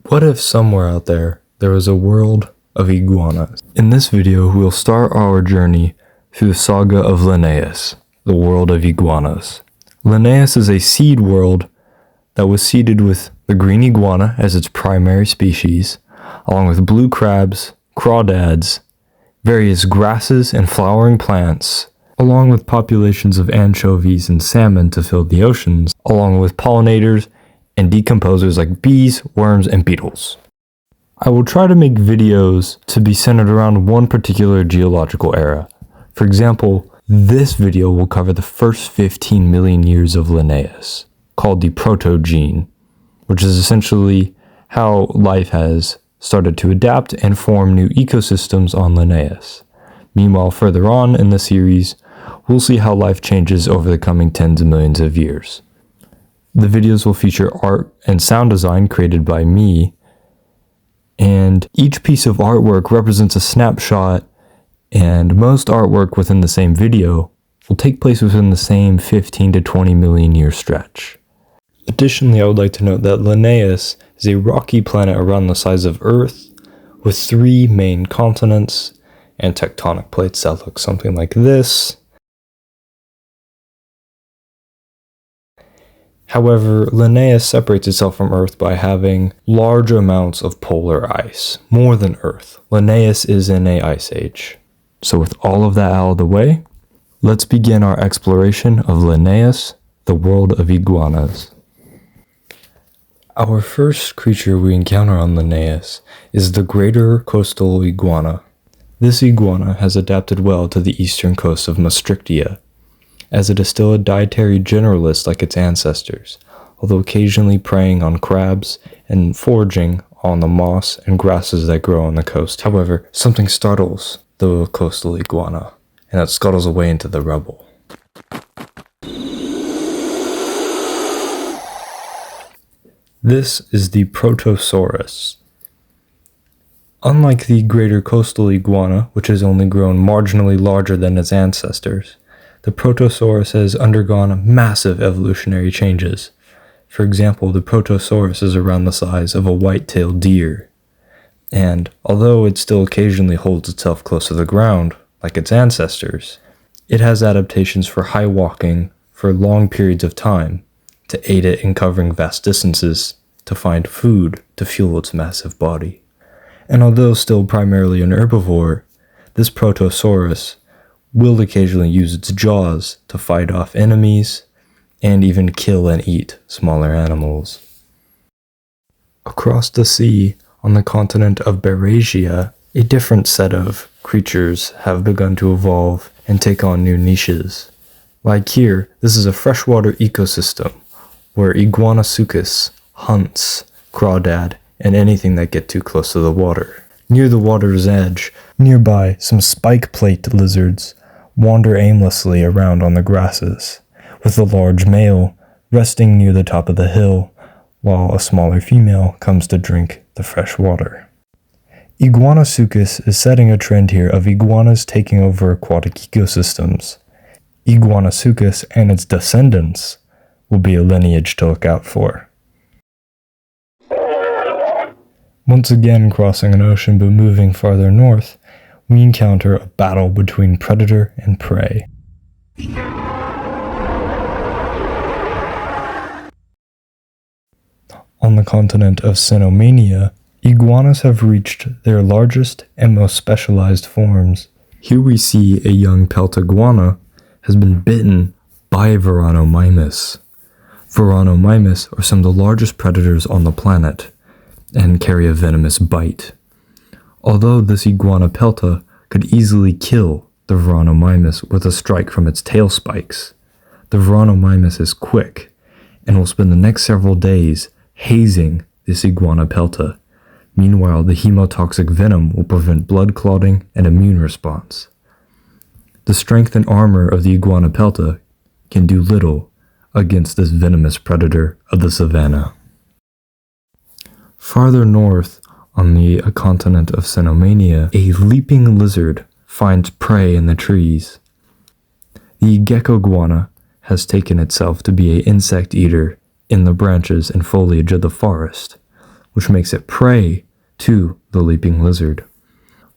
What if somewhere out there was a world of iguanas? In this video, we'll start our journey through the saga of Lineaus, the world of iguanas. Lineaus is a seed world that was seeded with the green iguana as its primary species, along with blue crabs, crawdads, various grasses and flowering plants, along with populations of anchovies and salmon to fill the oceans, along with pollinators and decomposers like bees, worms, and beetles. I will try to make videos to be centered around one particular geological era. For example, this video will cover the first 15 million years of Lineaus, called the Protogene, which is essentially how life has started to adapt and form new ecosystems on Lineaus. Meanwhile, further on in the series, we'll see how life changes over the coming tens of millions of years. The videos will feature art and sound design created by me, and each piece of artwork represents a snapshot, and most artwork within the same video will take place within the same 15 to 20 million year stretch. Additionally, I would like to note that Lineaus is a rocky planet around the size of Earth, with 3 main continents and tectonic plates that look something like this. However, Lineaus separates itself from Earth by having large amounts of polar ice, more than Earth. Lineaus is in an ice age. So with all of that out of the way, let's begin our exploration of Lineaus, the world of iguanas. Our first creature we encounter on Lineaus is the greater coastal iguana. This iguana has adapted well to the eastern coast of Maastrichtia, as it is still a dietary generalist like its ancestors, although occasionally preying on crabs and foraging on the moss and grasses that grow on the coast. However, something startles the coastal iguana, and it scuttles away into the rubble. This is the Protosaurus. Unlike the greater coastal iguana, which has only grown marginally larger than its ancestors, the Protosaurus has undergone massive evolutionary changes. For example, the Protosaurus is around the size of a white-tailed deer, and although it still occasionally holds itself close to the ground, like its ancestors, it has adaptations for high walking for long periods of time to aid it in covering vast distances to find food to fuel its massive body. And although still primarily an herbivore, this Protosaurus will occasionally use its jaws to fight off enemies and even kill and eat smaller animals. Across the sea, on the continent of Berasia, a different set of creatures have begun to evolve and take on new niches. Like here, this is a freshwater ecosystem where Iguanasuchus hunts crawdad and anything that get too close to the water. Near the water's edge, nearby, some spike plate lizards wander aimlessly around on the grasses, with the large male resting near the top of the hill, while a smaller female comes to drink the fresh water. Iguanasuchus is setting a trend here of iguanas taking over aquatic ecosystems. Iguanasuchus and its descendants will be a lineage to look out for. Once again crossing an ocean but moving farther north, we encounter a battle between predator and prey. On the continent of Cenomania, iguanas have reached their largest and most specialized forms. Here we see a young pelt iguana has been bitten by Veranomymus. Veranomymus are some of the largest predators on the planet and carry a venomous bite. Although this iguana pelta could easily kill the Veranomymus with a strike from its tail spikes, the Veranomymus is quick and will spend the next several days hazing this iguana pelta. Meanwhile, the hemotoxic venom will prevent blood clotting and immune response. The strength and armor of the iguana pelta can do little against this venomous predator of the savanna. Farther north, on the continent of Cenomania, a leaping lizard finds prey in the trees. The gecko iguana has taken itself to be an insect eater in the branches and foliage of the forest, which makes it prey to the leaping lizard.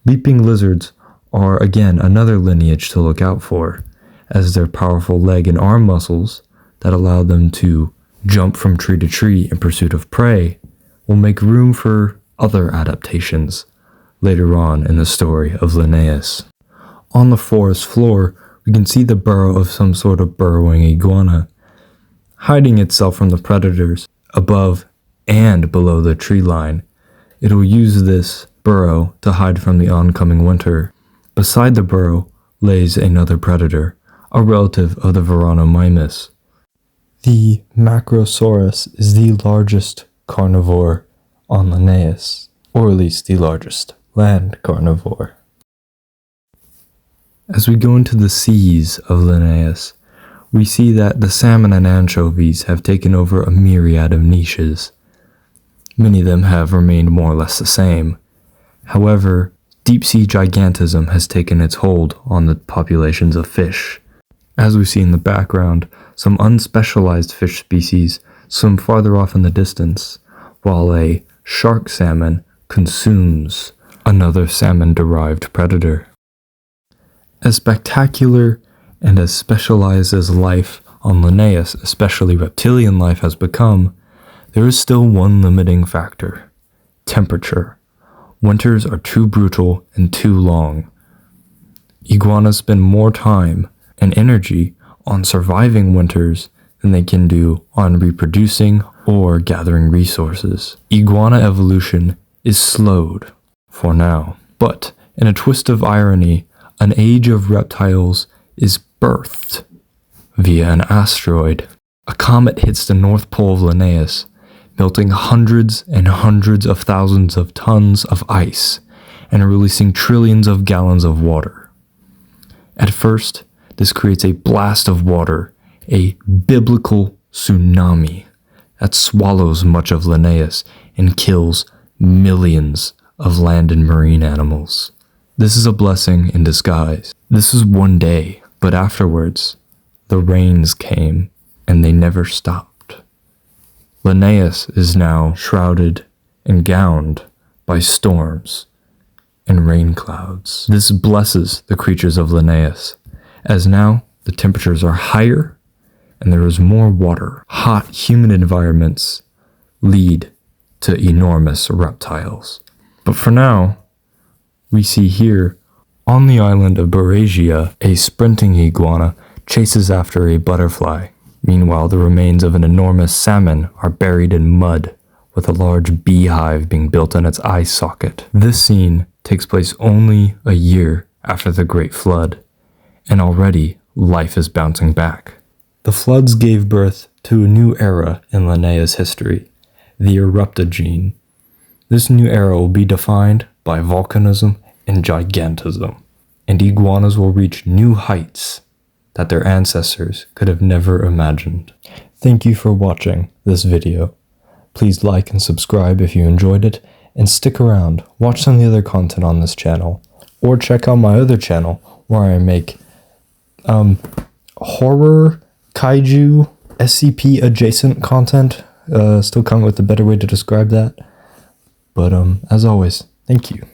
Leaping lizards are again another lineage to look out for, as their powerful leg and arm muscles that allow them to jump from tree to tree in pursuit of prey will make room for other adaptations later on in the story of Lineaus. On the forest floor, we can see the burrow of some sort of burrowing iguana, hiding itself from the predators above and below the tree line. It will use this burrow to hide from the oncoming winter. Beside the burrow lays another predator, a relative of the Veranomymus. The Macrosaurus is the largest carnivore on Lineaus, or at least the largest land carnivore. As we go into the seas of Lineaus, we see that the salmon and anchovies have taken over a myriad of niches. Many of them have remained more or less the same. However, deep-sea gigantism has taken its hold on the populations of fish. As we see in the background, some unspecialized fish species swim farther off in the distance, while a shark salmon consumes another salmon-derived predator. As spectacular and as specialized as life on Lineaus, especially reptilian life, has become, there is still one limiting factor: temperature. Winters are too brutal and too long. Iguanas spend more time and energy on surviving winters than they can do on reproducing or gathering resources. Iguana evolution is slowed for now, but in a twist of irony, an age of reptiles is birthed via an asteroid. A comet hits the North Pole of Lineaus, melting hundreds and hundreds of thousands of tons of ice and releasing trillions of gallons of water. At first, this creates a blast of water, a biblical tsunami that swallows much of Lineaus and kills millions of land and marine animals. This is a blessing in disguise. This is one day, but afterwards, the rains came and they never stopped. Lineaus is now shrouded and gowned by storms and rain clouds. This blesses the creatures of Lineaus, as now the temperatures are higher and there is more water. Hot, humid environments lead to enormous reptiles. But for now, we see here, on the island of Berasia, a sprinting iguana chases after a butterfly. Meanwhile, the remains of an enormous salmon are buried in mud, with a large beehive being built on its eye socket. This scene takes place only a year after the Great Flood, and already life is bouncing back. The floods gave birth to a new era in Lineaus history, the Protogene. This new era will be defined by volcanism and gigantism, and iguanas will reach new heights that their ancestors could have never imagined. Thank you for watching this video. Please like and subscribe if you enjoyed it, and stick around, watch some of the other content on this channel, or check out my other channel where I make horror, kaiju, SCP adjacent content. Still coming with a better way to describe that. But as always, thank you.